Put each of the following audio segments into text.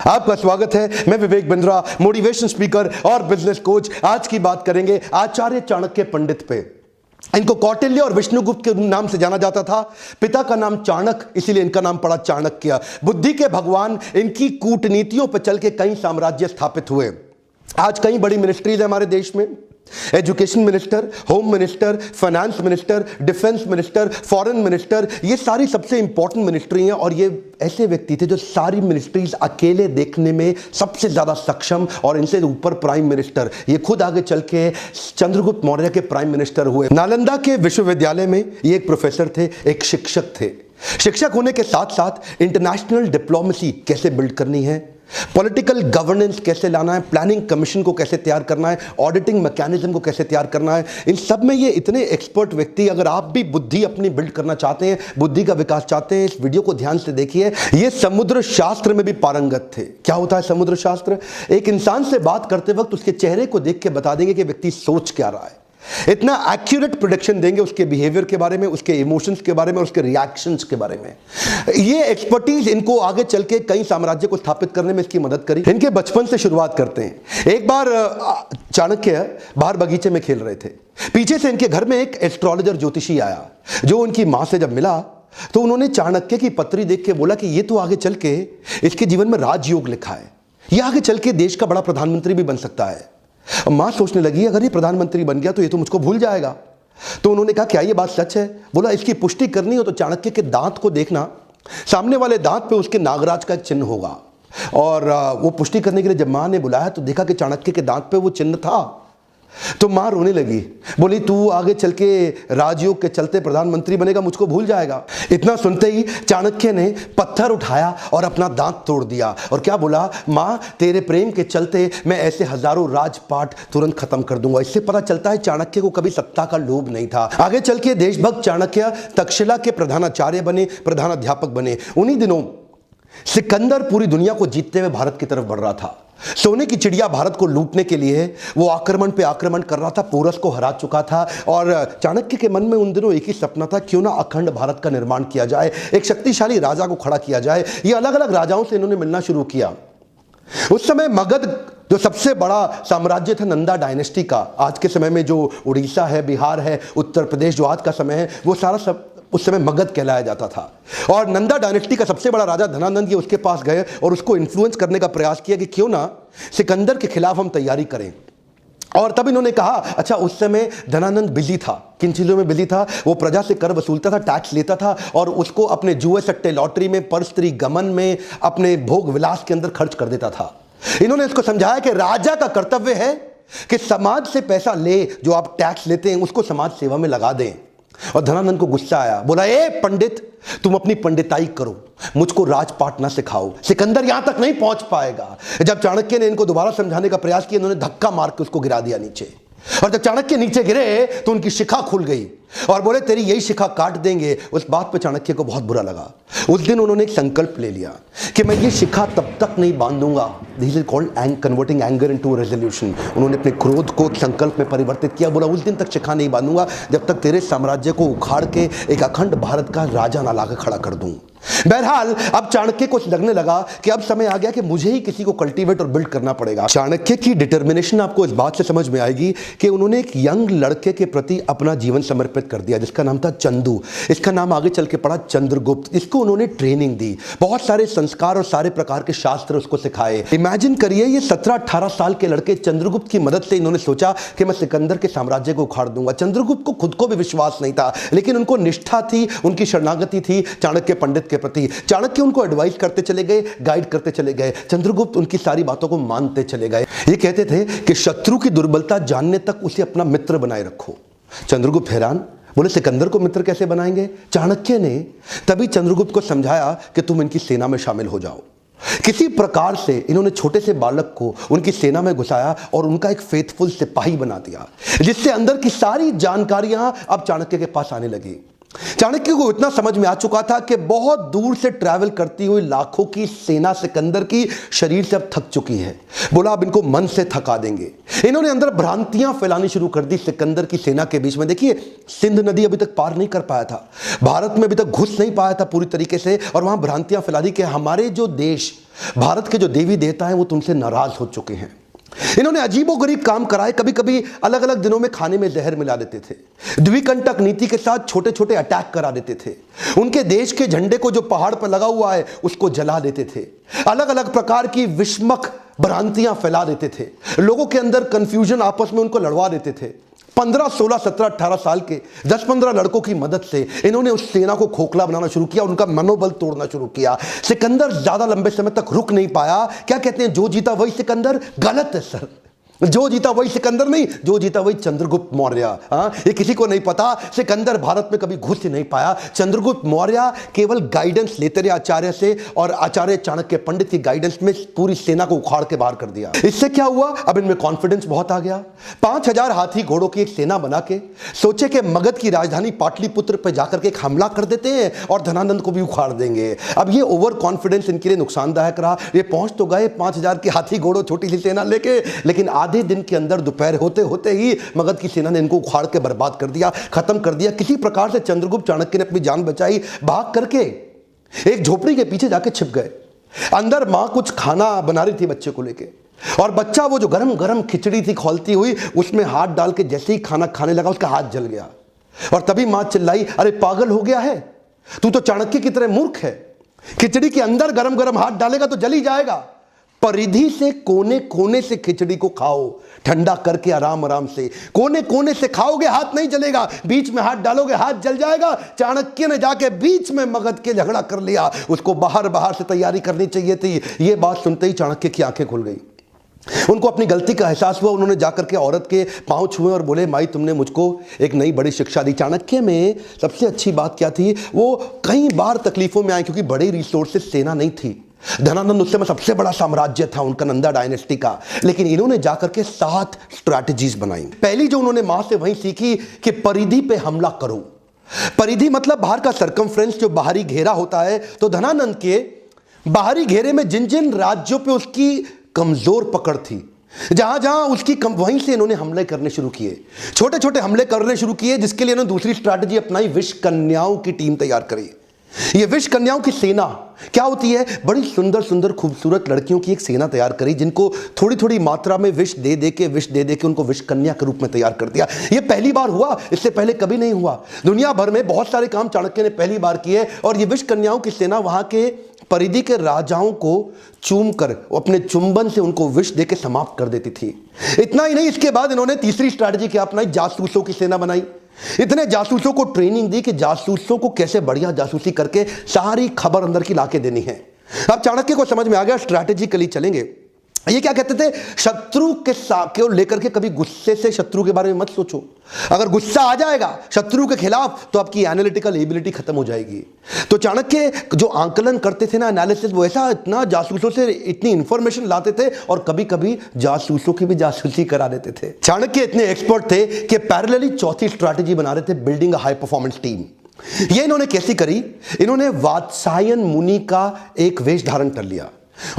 आपका स्वागत है। मैं विवेक बिंद्रा, मोटिवेशन स्पीकर और बिजनेस कोच। आज की बात करेंगे आचार्य चाणक्य पंडित पे। इनको कौटिल्य और विष्णुगुप्त के नाम से जाना जाता था। पिता का नाम चाणक्य, इसीलिए इनका नाम पड़ा चाणक्य। बुद्धि के भगवान। इनकी कूटनीतियों पर चल के कई साम्राज्य स्थापित हुए। आज कई बड़ी मिनिस्ट्रीज है हमारे देश में। Education minister, home minister, finance minister, defence minister, foreign minister, ये सारी सबसे इंपॉर्टेंट मिनिस्ट्री हैं। और ये ऐसे व्यक्ति थे जो सारी मिनिस्ट्रीज अकेले देखने में सबसे ज्यादा सक्षम, और इनसे ऊपर प्राइम मिनिस्टर, ये खुद आगे चल के चंद्रगुप्त मौर्य के प्राइम मिनिस्टर हुए। नालंदा के विश्वविद्यालय में ये एक प्रोफेसर थे, एक शिक्षक थे। शिक्षक होने के साथ साथ इंटरनेशनल डिप्लोमेसी कैसे बिल्ड करनी है, पॉलिटिकल गवर्नेंस कैसे लाना है, प्लानिंग कमीशन को कैसे तैयार करना है, ऑडिटिंग मैकेनिज्म को कैसे तैयार करना है, इन सब में ये इतने एक्सपर्ट व्यक्ति। अगर आप भी बुद्धि अपनी बिल्ड करना चाहते हैं, बुद्धि का विकास चाहते हैं, इस वीडियो को ध्यान से देखिए। ये समुद्र शास्त्र में भी पारंगत थे। क्या होता है समुद्र शास्त्र? एक इंसान से बात करते वक्त उसके चेहरे को देख के बता देंगे कि व्यक्ति सोच क्या रहा है। इतना एक्यूरेट प्रेडिक्शन देंगे उसके बिहेवियर के बारे में, उसके इमोशंस के बारे में, उसके रिएक्शंस के बारे में। ये एक्सपर्टीज इनको आगे चल के कई साम्राज्य को स्थापित करने में इसकी मदद करी। इनके बचपन से शुरुआत करते हैं। एक बार चाणक्य बाहर बगीचे में खेल रहे थे। पीछे से इनके घर में एक एस्ट्रोलॉजर ज्योतिषी आया, जो उनकी मां से जब मिला तो उन्होंने चाणक्य की पत्री देख के बोला कि ये तो आगे चल के इसके जीवन में राजयोग लिखा है, ये आगे चल के देश का बड़ा प्रधानमंत्री भी बन सकता है। मां सोचने लगी अगर ये प्रधानमंत्री बन गया तो ये तो मुझको भूल जाएगा। तो उन्होंने कहा क्या ये बात सच है? बोला इसकी पुष्टि करनी हो तो चाणक्य के दांत को देखना, सामने वाले दांत पे उसके नागराज का चिन्ह होगा। और वो पुष्टि करने के लिए जब मां ने बुलाया तो देखा कि चाणक्य के दांत पे वो चिन्ह था। तो मां रोने लगी, बोली तू आगे चल के राजयोग के चलते प्रधानमंत्री बनेगा, मुझको भूल जाएगा। इतना सुनते ही चाणक्य ने पत्थर उठाया और अपना दांत तोड़ दिया और क्या बोला, मां तेरे प्रेम के चलते मैं ऐसे हजारों राजपाट तुरंत खत्म कर दूंगा। इससे पता चलता है चाणक्य को कभी सत्ता का लोभ नहीं था। आगे चल के देशभक्त चाणक्य तक्षशिला के प्रधानाचार्य बने, प्रधानाध्यापक बने। उन्हीं दिनों सिकंदर पूरी दुनिया को जीतते हुए भारत की तरफ बढ़ रहा था। सोने की चिड़िया भारत को लूटने के लिए वो आक्रमण पे आक्रमण कर रहा था, पोरस को हरा चुका था। और चाणक्य के मन में उन दिनों एक ही सपना था, क्यों ना अखंड भारत का निर्माण किया जाए, एक शक्तिशाली राजा को खड़ा किया जाए। ये अलग अलग राजाओं से इन्होंने मिलना शुरू किया। उस समय मगध जो सबसे बड़ा साम्राज्य था नंदा डायनेस्टी का, आज के समय में जो उड़ीसा है, बिहार है, उत्तर प्रदेश जो आज का समय है, वो सारा सब उस समय मगध कहलाया जाता था। और नंदा डायनेस्टी का सबसे बड़ा राजा धनानंद, ये उसके पास गए और उसको इन्फ्लुएंस करने का प्रयास किया कि क्यों ना सिकंदर के खिलाफ हम तैयारी करें। और तब इन्होंने कहा, अच्छा उस समय धनानंद बिजी था, किन चीज़ों में बिजी था? वो प्रजा से कर वसूलता था, टैक्स लेता था और उसको अपने जुए सट्टे लॉटरी में, परस्त्री गमन में, अपने भोग विलास के अंदर खर्च कर देता था। इन्होंने इसको समझाया कि राजा का कर्तव्य है कि समाज से पैसा ले, जो आप टैक्स लेते हैं उसको समाज सेवा में लगा दें। और धनानंद को गुस्सा आया, बोला ए पंडित, तुम अपनी पंडिताई करो, मुझको राजपाट ना सिखाओ, सिकंदर यहां तक नहीं पहुंच पाएगा। जब चाणक्य ने इनको दोबारा समझाने का प्रयास किया, इन्होंने धक्का मार के उसको गिरा दिया नीचे। और जब चाणक्य नीचे गिरे तो उनकी शिखा खुल गई और बोले तेरी यही शिखा काट देंगे। उस बात पर चाणक्य को बहुत बुरा लगा। उस दिन उन्होंने एक संकल्प ले लिया कि मैं ये शिखा तब तक नहीं बांधूंगा। This is called converting anger into resolution. उन्होंने अपने क्रोध को संकल्प में परिवर्तित किया। बोला उस दिन तक शिखा नहीं बांधूंगा जब तक तेरे साम्राज्य को उखाड़ के एक अखंड भारत का राजा ना लाकर खड़ा कर दूं। बहरहाल अब चाणक्य को लगने लगा कि अब समय आ गया कि मुझे ही किसी को कल्टीवेट और बिल्ड करना पड़ेगा। चाणक्य की डिटर्मिनेशन आपको इस बात से समझ में आएगी कि उन्होंने एक यंग लड़के के प्रति अपना जीवन समर्पित कर दिया, जिसका नाम था चंदू। इसका नाम आगे चल के पड़ा चंद्रगुप्त। इसको उन्होंने ट्रेनिंग दी, बहुत सारे संस्कार और सारे प्रकार के शास्त्र उसको सिखाए। इमेजिन करिए, ये 17-18 साल के लड़के चाणक्य की मदद से इन्होंने सोचा कि मैं सिकंदर के साम्राज्य को उखाड़ दूंगा। चंद्रगुप्त को खुद को भी विश्वास नहीं था, लेकिन उनको निष्ठा थी, उनकी शरणागति थी चाणक्य पंडित के प्रति। चाणक्य उनको एडवाइस करते चले गए, गाइड करते चले गए। चंद्रगुप्त उनकी सारी बातों को मानते चले गए। ये कहते थे कि शत्रु की दुर्बलता जानने तक उसे अपना मित्र बनाए रखो। चंद्रगुप्त हैरान, बोले सिकंदर को मित्र कैसे बनाएंगे? चाणक्य ने तभी चंद्रगुप्त को समझाया कि तुम इनकी सेना में शामिल हो जाओ। किसी प्रकार से इन्होंने छोटे से बालक को उनकी सेना में घुसाया और उनका एक फेथफुल सिपाही बना दिया, जिससे अंदर की सारी जानकारियां अब चाणक्य के पास आने लगी। चाणक्य को इतना समझ में आ चुका था कि बहुत दूर से ट्रैवल करती हुई लाखों की सेना सिकंदर की शरीर से अब थक चुकी है। बोला अब इनको मन से थका देंगे। इन्होंने अंदर भ्रांतियां फैलानी शुरू कर दी सिकंदर की सेना के बीच में। देखिए, सिंध नदी अभी तक पार नहीं कर पाया था, भारत में अभी तक घुस नहीं पाया था पूरी तरीके से, और वहां भ्रांतियां फैला दी कि हमारे जो देश, भारत के जो देवी देवता हैं वो तुमसे नाराज हो चुके हैं। इन्होंने अजीबोगरीब काम कराए। कभी कभी अलग अलग दिनों में खाने में जहर मिला देते थे, द्विकंटक नीति के साथ छोटे छोटे अटैक करा देते थे, उनके देश के झंडे को जो पहाड़ पर लगा हुआ है उसको जला देते थे, अलग अलग प्रकार की विस्मक भ्रांतियां फैला देते थे, लोगों के अंदर कंफ्यूजन आपस में उनको लड़वा देते थे। 15, 16, 17, 18 साल के 10-15 लड़कों की मदद से इन्होंने उस सेना को खोखला बनाना शुरू किया, उनका मनोबल तोड़ना शुरू किया। सिकंदर ज्यादा लंबे समय तक रुक नहीं पाया। क्या कहते हैं, जो जीता वही सिकंदर? गलत है सर, जो जीता वही सिकंदर नहीं, जो जीता वही चंद्रगुप्त मौर्य। ये किसी को नहीं पता, सिकंदर भारत में कभी घुस ही नहीं पाया। चंद्रगुप्त मौर्य केवल गाइडेंस लेते रहे आचार्य से, और आचार्य चाणक्य पंडित की गाइडेंस में पूरी सेना को उखाड़ के बाहर कर दिया। इससे क्या हुआ, अब इनमें कॉन्फिडेंस बहुत आ गया। 5000 हाथी घोड़ों की एक सेना बना के सोचे कि मगध की राजधानी पाटलिपुत्र पर जाकर के एक हमला कर देते हैं और धनानंद को भी उखाड़ देंगे। अब ये ओवर कॉन्फिडेंस इनके लिए नुकसानदायक रहा। ये पहुंच तो गए 5000 की हाथी घोड़ों छोटी सी सेना लेके, लेकिन आधे दिन के अंदर दोपहर होते होते ही मगध की सेना ने इनको उखाड़ के बर्बाद कर दिया, खत्म कर दिया। किसी प्रकार से चंद्रगुप्त चाणक्य ने अपनी जान बचाई, भाग करके एक झोपड़ी के पीछे जाके छिप गए। अंदर मां कुछ खाना बना रही थी बच्चे को लेके, और बच्चा वो जो गरम गरम खिचड़ी थी खौलती हुई, उसमें हाथ डाल के जैसे ही खाना खाने लगा उसका हाथ जल गया। और तभी मां चिल्लाई, अरे पागल हो गया है तू, तो चाणक्य की तरह मूर्ख है, खिचड़ी के अंदर गरम गरम हाथ डालेगा तो जल ही जाएगा। परिधि से कोने कोने से खिचड़ी को खाओ, ठंडा करके आराम आराम से, कोने कोने से खाओगे हाथ नहीं जलेगा, बीच में हाथ डालोगे हाथ जल जाएगा। चाणक्य ने जाके बीच में मगध के झगड़ा कर लिया, उसको बाहर बाहर से तैयारी करनी चाहिए थी। यह बात सुनते ही चाणक्य की आंखें खुल गई, उनको अपनी गलती का एहसास हुआ। उन्होंने जाकर के औरत के पांव छुए और बोले, माई तुमने मुझको एक नई बड़ी शिक्षा दी। चाणक्य में सबसे अच्छी बात क्या थी, वो कई बार तकलीफों में आए क्योंकि बड़ी रिसोर्सेस सेना नहीं थी। धनानंद उस समय सबसे बड़ा साम्राज्य था उनका, नंदा डायनेस्टी का, लेकिन इन्होंने जाकर के 7 स्ट्रैटेजीज बनाई। पहली जो उन्होंने मां से वही सीखी कि परिधि पे हमला करो। परिधि मतलब बाहर का सर्कमफ्रेंस, जो बाहरी घेरा होता है। तो धनानंद के बाहरी घेरे में जिन जिन राज्यों पे उसकी कमजोर पकड़ थी, जहां जहां उसकी वहीं से इन्होंने हमले करने शुरू किए, छोटे छोटे हमले करने शुरू किए, जिसके लिए इन्होंने दूसरी स्ट्रैटेजी अपनाई, विष कन्याओं की टीम तैयार करी। ये विष कन्याओं की सेना क्या होती है, बड़ी सुंदर सुंदर खूबसूरत लड़कियों की एक सेना तैयार करी, जिनको थोड़ी थोड़ी मात्रा में विष दे दे के उनको विष कन्या के रूप में तैयार कर दिया। ये पहली बार हुआ, इससे पहले कभी नहीं हुआ। दुनिया भर में बहुत सारे काम चाणक्य ने पहली बार किए, और ये विष कन्याओं की सेना वहां के परिधि के राजाओं को चूम कर अपने चुंबन से उनको विष देके समाप्त कर देती थी। इतना ही नहीं, इसके बाद इन्होंने तीसरी स्ट्रैटेजी क्या अपनाई, जासूसों की सेना बनाई। इतने जासूसों को ट्रेनिंग दी कि जासूसों को कैसे बढ़िया जासूसी करके सारी खबर अंदर की लाके देनी है। अब चाणक्य को समझ में आ गया, स्ट्रैटेजिकली चलेंगे। ये क्या कहते थे, शत्रु के साथ लेकर के कभी गुस्से से शत्रु के बारे में मत सोचो। अगर गुस्सा आ जाएगा शत्रु के खिलाफ तो आपकी एनालिटिकल एबिलिटी खत्म हो जाएगी। तो चाणक्य जो आंकलन करते थे ना, एनालिसिस, वो ऐसा इतना जासूसों से इतनी इंफॉर्मेशन लाते थे, और कभी कभी जासूसों की भी जासूसी करा देते थे। चाणक्य इतने एक्सपर्ट थे कि पैरेलली चौथी स्ट्रैटेजी बना रहे थे, building a high performance team. ये इन्होंने कैसी करी, इन्होंने वात्सायन मुनि का एक वेश धारण कर लिया,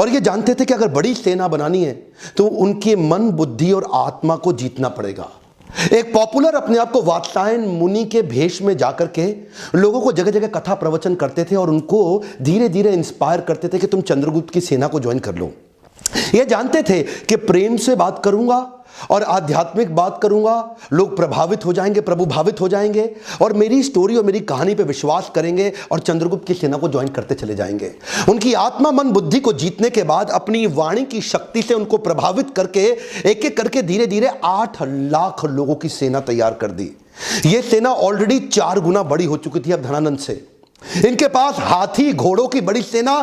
और ये जानते थे कि अगर बड़ी सेना बनानी है तो उनके मन, बुद्धि और आत्मा को जीतना पड़ेगा। एक पॉपुलर अपने आप को वात्सायन मुनि के भेष में जाकर के लोगों को जगह जगह कथा प्रवचन करते थे, और उनको धीरे धीरे इंस्पायर करते थे कि तुम चंद्रगुप्त की सेना को ज्वाइन कर लो। ये जानते थे कि प्रेम से बात करूंगा और आध्यात्मिक बात करूंगा, लोग प्रभावित हो जाएंगे, प्रभुभावित हो जाएंगे, और मेरी स्टोरी और मेरी कहानी पे विश्वास करेंगे और चंद्रगुप्त की सेना को ज्वाइन करते चले जाएंगे। उनकी आत्मा, मन, बुद्धि को जीतने के बाद अपनी वाणी की शक्ति से उनको प्रभावित करके एक एक करके धीरे धीरे 8 लाख लोगों की सेना तैयार कर दी। यह सेना ऑलरेडी 4 गुना बड़ी हो चुकी थी अब धनानंद से। इनके पास हाथी घोड़ों की बड़ी सेना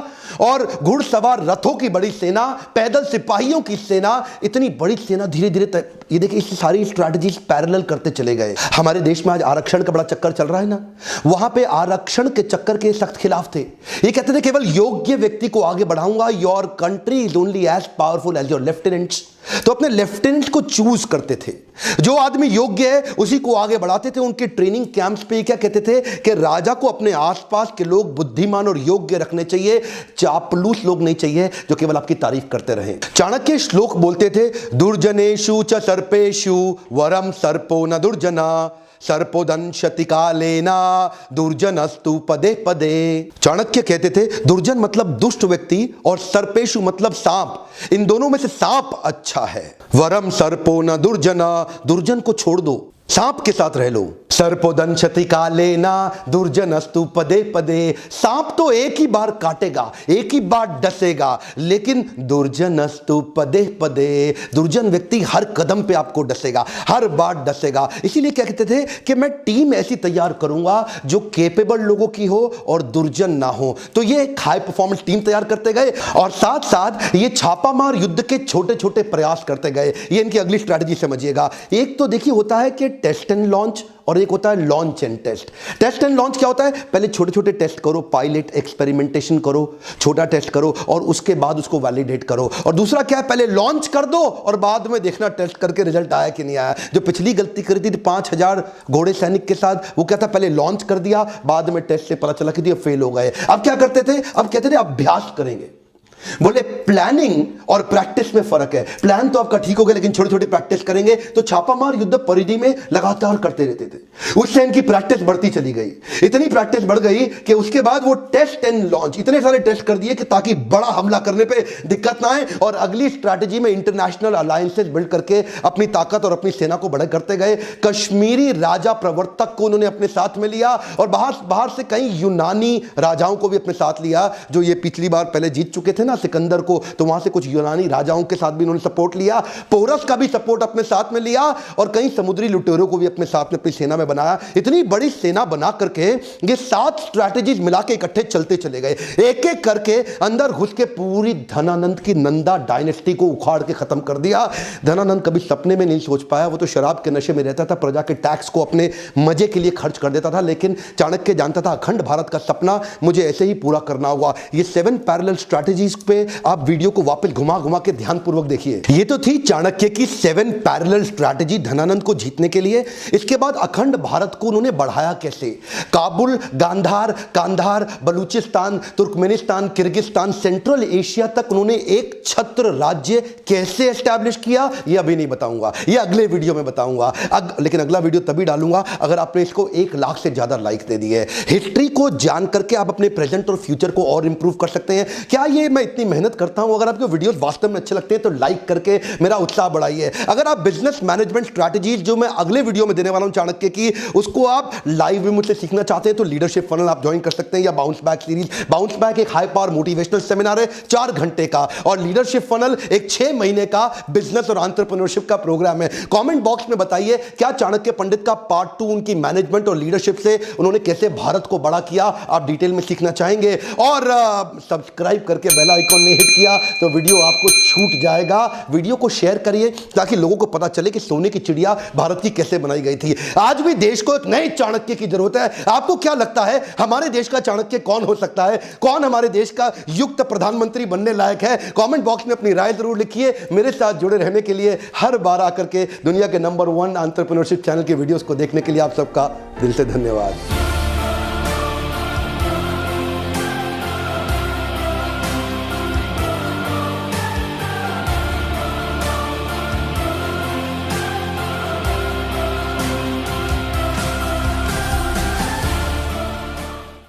और घुड़सवार रथों की बड़ी सेना, पैदल सिपाहियों की सेना, इतनी बड़ी सेना धीरे धीरे ये देखिए इस सारी स्ट्रैटेजीज पैरेलल करते चले गए। हमारे देश में आज आरक्षण का बड़ा चक्कर चल रहा है ना, वहां पे आरक्षण के चक्कर के सख्त खिलाफ थे। ये कहते थे केवल योग्य व्यक्ति को आगे बढ़ाऊंगा, your country is only as powerful as your lieutenants. तो अपने लेफ्टिनेंट को चूज करते थे, जो आदमी योग्य है उसी को आगे बढ़ाते थे। उनके ट्रेनिंग कैंप्स पे क्या कहते थे कि राजा को अपने आसपास के लोग बुद्धिमान और योग्य रखने चाहिए, चापलूस लोग नहीं चाहिए जो केवल आपकी तारीफ करते रहे। चाणक्य श्लोक बोलते थे, दुर्जनेषु च सर्पेषु वरम सर्पो न दुर्जना, सर्पोदंशति कालेना दुर्जनस्तु पदे पदे। चाणक्य कहते थे दुर्जन मतलब दुष्ट व्यक्ति और सर्पेशु मतलब सांप, इन दोनों में से सांप अच्छा है। वरम सर्पो न दुर्जना, दुर्जन को छोड़ दो, सांप के साथ रह लो। सर्पोदंशति कालेना दुर्जनस्तु पदे पदे, सांप तो एक ही बार काटेगा, एक ही बार डसेगा, लेकिन दुर्जनस्तु पदे पदे, दुर्जन व्यक्ति हर कदम पे आपको डसेगा, हर बार डसेगा। इसीलिए क्या कहते थे कि मैं टीम ऐसी तैयार करूंगा जो केपेबल लोगों की हो और दुर्जन ना हो। तो ये एक हाई परफॉर्मेंस टीम तैयार करते गए और साथ साथ ये छापामार युद्ध के छोटे छोटे प्रयास करते गए। ये इनकी अगली स्ट्रैटेजी समझिएगा। एक तो देखिए होता है कि टेस्ट एंड लॉन्च और एक होता है launch and test. Test and launch क्या होता है? पहले छोटे छोटे टेस्ट करो, पायलट एक्सपेरिमेंटेशन करो, छोटा टेस्ट करो और उसके बाद उसको वैलिडेट करो। और दूसरा क्या है, पहले लॉन्च कर दो और बाद में देखना टेस्ट करके रिजल्ट आया कि नहीं आया। जो पिछली गलती करी थी 5000 घोड़े सैनिक के साथ, वो क्या था, पहले लॉन्च कर दिया, बाद में टेस्ट से पता चला कि ये फेल हो गए। अब क्या करते थे, अब कहते थे अभ्यास करेंगे। बोले प्लानिंग और प्रैक्टिस में फर्क है। प्लान तो आपका ठीक हो गया, लेकिन छोटे छोटे प्रैक्टिस करेंगे। तो छापामार युद्ध परिधि में लगातार करते रहते थे। उससे इनकी प्रैक्टिस बढ़ती चली गई, इतनी प्रैक्टिस बढ़ गई कि उसके बाद वो टेस्ट एंड लॉन्च इतने सारे टेस्ट कर दिए कि ताकि बड़ा हमला करने पे दिक्कत ना आए। और अगली स्ट्रैटेजी में इंटरनेशनल अलायंसेस बिल्ड करके अपनी ताकत और अपनी सेना को बड़े करते गए। कश्मीरी राजा प्रवर्तक को उन्होंने अपने साथ में लिया और बाहर से कई यूनानी राजाओं को भी अपने साथ लिया, जो ये पिछली बार पहले जीत चुके थे ना सिकंदर को, तो वहां से कुछ यूनानी राजाओं के साथ भी उन्होंने सपोर्ट लिया। पोरस का भी सपोर्ट अपने साथ में लिया और कई समुद्री लुटेरों को भी अपने साथ में अपनी सेना में बनाया। इतनी बड़ी सेना बना करके ये 7 स्ट्रैटेजीज मिला के इकट्ठे चलते चले गए। एक एक करके अंदर घुस के पूरी धनानंद की नंदा डायनेस्टी को उखाड़ के खत्म कर दिया। धनानंद कभी सपने में नहीं सोच पाया, वो तो शराब के नशे में रहता था, प्रजा के टैक्स को अपने मजे के लिए खर्च कर देता था। लेकिन चाणक्य जानता था अखंड भारत का सपना मुझे ऐसे ही पूरा करना होगा। ये 7 पैरेलल स्ट्रैटेजीज पे आप वीडियो को वापस घुमा घुमा के ध्यानपूर्वक देखिए। ये तो थी चाणक्य की 7 पैरेलल स्ट्रैटेजी धनानंद को जीतने के लिए। इसके बाद अखंड भारत को उन्होंने बढ़ाया कैसे? Kabul, Gandhar, Kandahar, Balochistan, Turkmenistan, Kyrgyzstan, central Asia तक उन्होंने एक छत्र राज्य कैसे एस्टैब्लिश किया, ये अभी नहीं बताऊंगा, ये अगले वीडियो में बताऊंगा। लेकिन अगला वीडियो तभी डालूंगा अगर आपने इसको 1 लाख से ज्यादा लाइक दे दिए। हिस्ट्री को जान करके आप अपने प्रेजेंट और फ्यूचर को और इंप्रूव कर सकते हैं। क्या ये मैं इतनी मेहनत करता हूं, अगर आपको वीडियोस वास्तव में अच्छे लगते हैं तो लाइक करके मेरा उत्साह बढ़ाइए। अगर आप बिजनेस मैनेजमेंट स्ट्रैटेजीज जो मैं अगले वीडियो में देने वाला हूं चाणक्य की, उसको आप लाइव में मुझसे सीखना चाहते हैं तो लीडरशिप फनल आप ज्वाइन कर सकते हैं, या bounce back series. Bounce back एक हाई पावर मोटिवेशनल सेमिनार है 4 घंटे का, और लीडरशिप फनल एक 6 महीने का बिजनेस और एंटरप्रेन्योरशिप का प्रोग्राम है। कमेंट बॉक्स में बताइए क्या चाणक्य पंडित का पार्ट 2 उनकी मैनेजमेंट और लीडरशिप से उन्होंने कैसे भारत को बड़ा किया, आप डिटेल में सीखना चाहेंगे। और सब्सक्राइब करके बेल आइकॉन ने हिट किया तो वीडियो आपको छूट जाएगा। वीडियो को शेयर करिए ताकि लोगों को पता चले कि सोने की चिड़िया भारत की कैसे बनाई गई थी। आज भी देश को एक नए चाणक्य की जरूरत है। आपको क्या लगता है हमारे देश का चाणक्य कौन हो सकता है? कौन हमारे देश का युक्त प्रधानमंत्री बनने लायक है? कमेंट बॉक्स में अपनी राय जरूर लिखिए। मेरे साथ जुड़े रहने के लिए, हर बार आकर के दुनिया के नंबर 1 एंटरप्रेन्योरशिप चैनल के वीडियोस को देखने के लिए आप सबका दिल से धन्यवाद।